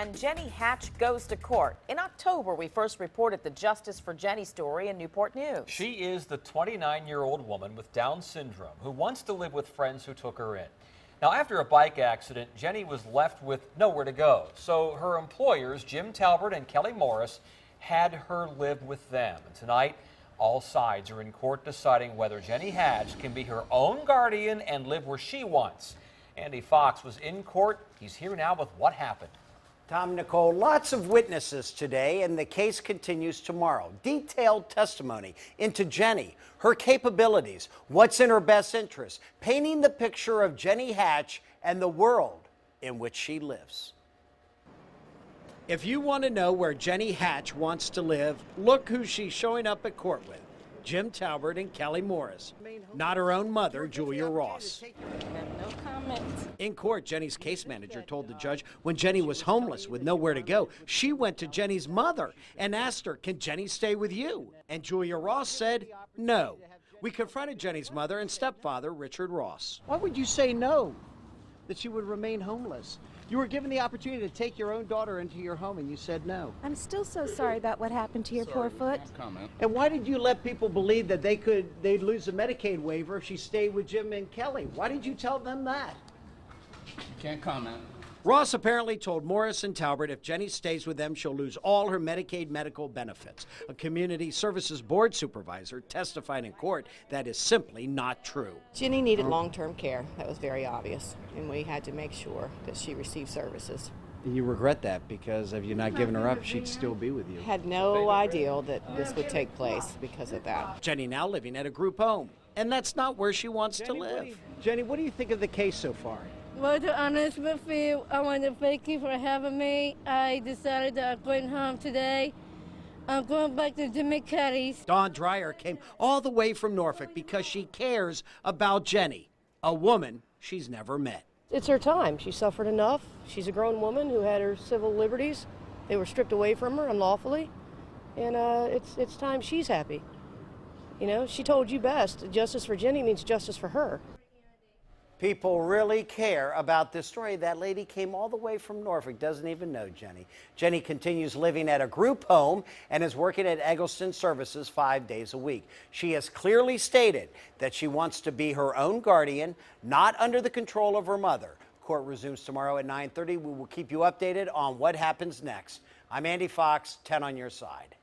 and Jenny Hatch goes to court. In October, we first reported the Justice for Jenny story in Newport News. She is the 29-year-old woman with Down syndrome who wants to live with friends who took her in. Now, after a bike accident, Jenny was left with nowhere to go. So her employers, Jim Talbert and Kelly Morris, had her live with them. And tonight, all sides are in court deciding whether Jenny Hatch can be her own guardian and live where she wants. Andy Fox was in court. He's here now with what happened. Tom, Nicole, lots of witnesses today, and the case continues tomorrow. Detailed testimony into Jenny, her capabilities, what's in her best interest, painting the picture of Jenny Hatch and the world in which she lives. If you want to know where Jenny Hatch wants to live, look who she's showing up at court with. Jim Talbert and Kelly Morris. Not her own mother, Julia Ross. No comments. In court, Jenny's case manager told the judge when Jenny was homeless with nowhere to go, she went to Jenny's mother and asked her, "Can Jenny stay with you?" And Julia Ross said, "No." We confronted Jenny's mother and stepfather, Richard Ross. Why would you say no, that she would remain homeless? You were given the opportunity to take your own daughter into your home, and you said no. I'm still so sorry about what happened to your poor foot. And why did you let people believe that they'd lose a Medicaid waiver if she stayed with Jim and Kelly? Why did you tell them that? Can't comment. Ross apparently told Morris and Talbert if Jenny stays with them, she'll lose all her Medicaid medical benefits. A community services board supervisor testified in court that is simply not true. Jenny needed long-term care. That was very obvious, and we had to make sure that she received services. You regret that because if you're not giving her up, she'd still be with you. Had no idea that this would take place because of that. Jenny now living at a group home, and that's not where she wants to live. Jenny, what do you think of the case so far? Well, to be honest with you, I want to thank you for having me. I decided that I'm going home today. I'm going back to Jimmy Kelly's. Dawn Dreyer came all the way from Norfolk because she cares about Jenny, a woman she's never met. It's her time. She suffered enough. She's a grown woman who had her civil liberties. They were stripped away from her unlawfully, and it's time she's happy. You know, she told you best. Justice for Jenny means justice for her. People really care about this story. That lady came all the way from Norfolk, doesn't even know Jenny. Jenny continues living at a group home and is working at Eggleston Services 5 days a week. She has clearly stated that she wants to be her own guardian, not under the control of her mother. Court resumes tomorrow at 9:30. We will keep you updated on what happens next. I'm Andy Fox, 10 on your side.